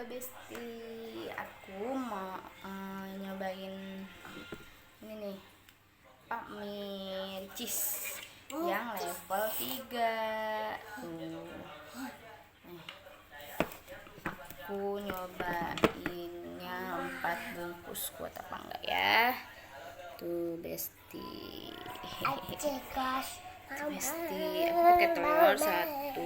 Besti, aku mau nyobain ini nih, mie cheese yang level 3. Aku nyobainnya 4 bungkus, kuat apa enggak ya? Tuh Besti. Besti, aku pakai telur 1.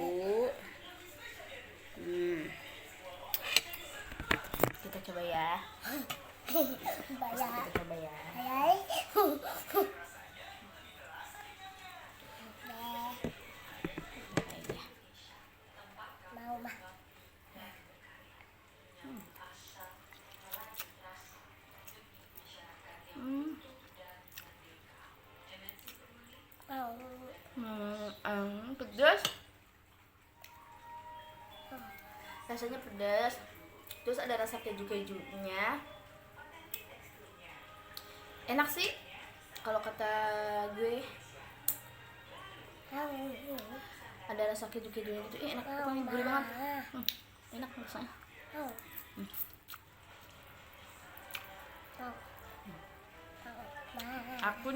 Kita coba ya. Besti, kita coba ya. Mau mah. Pedas. Rasanya pedas. Terus ada rasa keju-kejunya. Enak sih kalau kata gue. Ada rasa keju-kejunya gitu. Enak, pokoknya gurih banget. Enak rasanya. Aku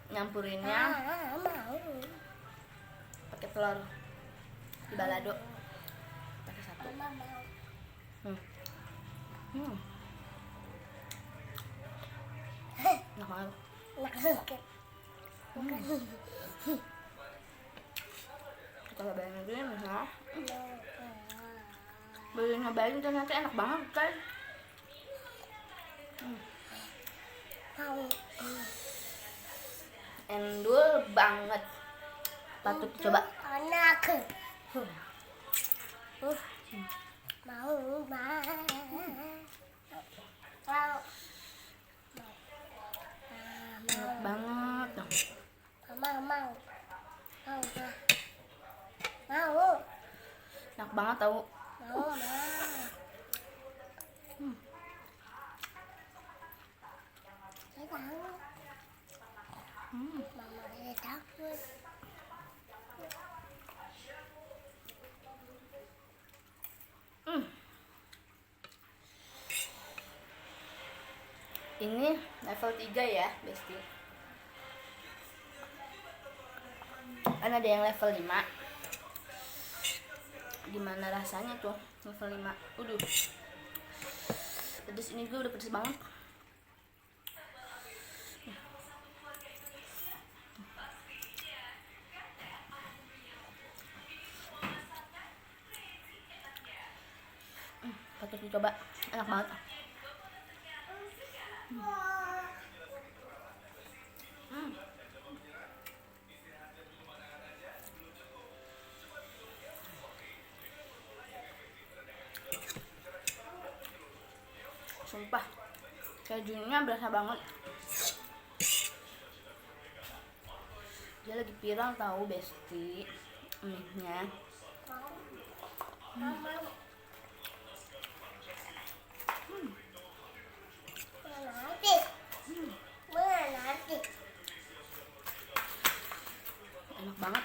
nyampurinnya pakai telur di balado, pakai 1. Enak banget. Kalau bayangin dulu misalnya baru nyobain ternyata enak banget kan. Endul banget, patut dicoba. Anak mau Enak banget. Enak banget tau. Mama dia takut. Ini level 3 ya Besti. Kan ada yang level 5. Gimana rasanya tuh level 5? Pedes, ini gue udah pedes banget. Patut dicoba, enak banget. Sumpah, kejunya berasa banget. Dia lagi pirang tahu Besti, mie-nya. Enak banget.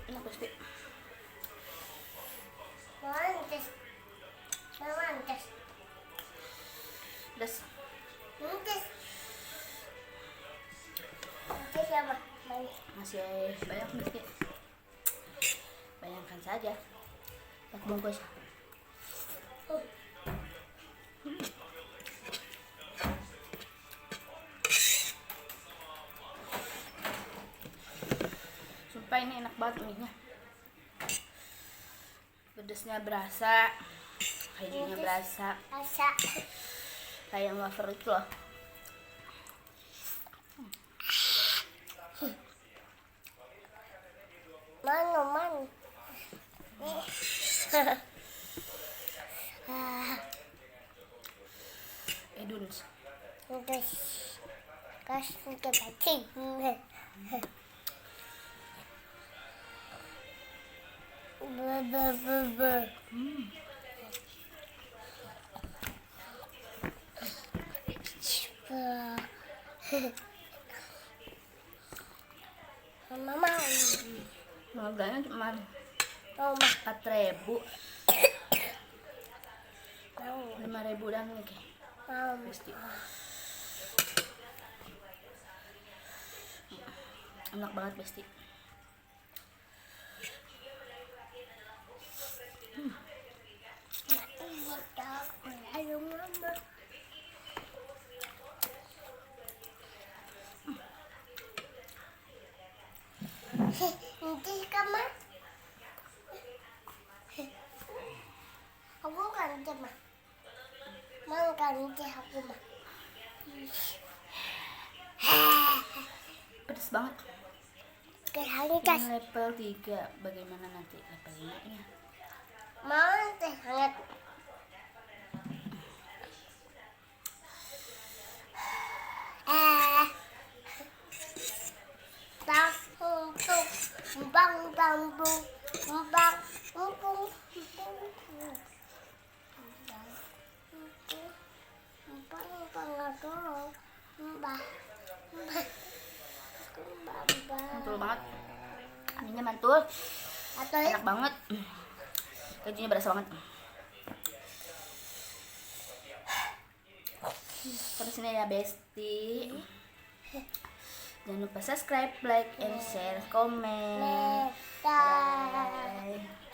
Enak Besti. Pedas. Masih banyak Besti. Bayangkan saja 4 bungkus. Sumpah ini enak banget mie-nya. Pedesnya berasa, kejunya berasa. Kayak wafer itu loh. Man. Eduns. Terus kasih ke bacing. Mama mau. Harganya cuma Mama 4.000, mau. 5.000 dan nih kayak Mau. Besti. Enak banget Besti. Ayo mama. Nanti kamu. Aku ganti mah. Mau ganti aku mah. Pedes banget. Hangat. Ini level 3. Bagaimana nanti level 5 nya? Mau teh hangat. Tak untuk bang bambung bang bung bang bang mbah Mantul banget. Ininya mantul. atau Enak banget. Kejunya berasa banget. Terus ini ya Besti. Jangan lupa subscribe, like, and share, komen. meta. Bye.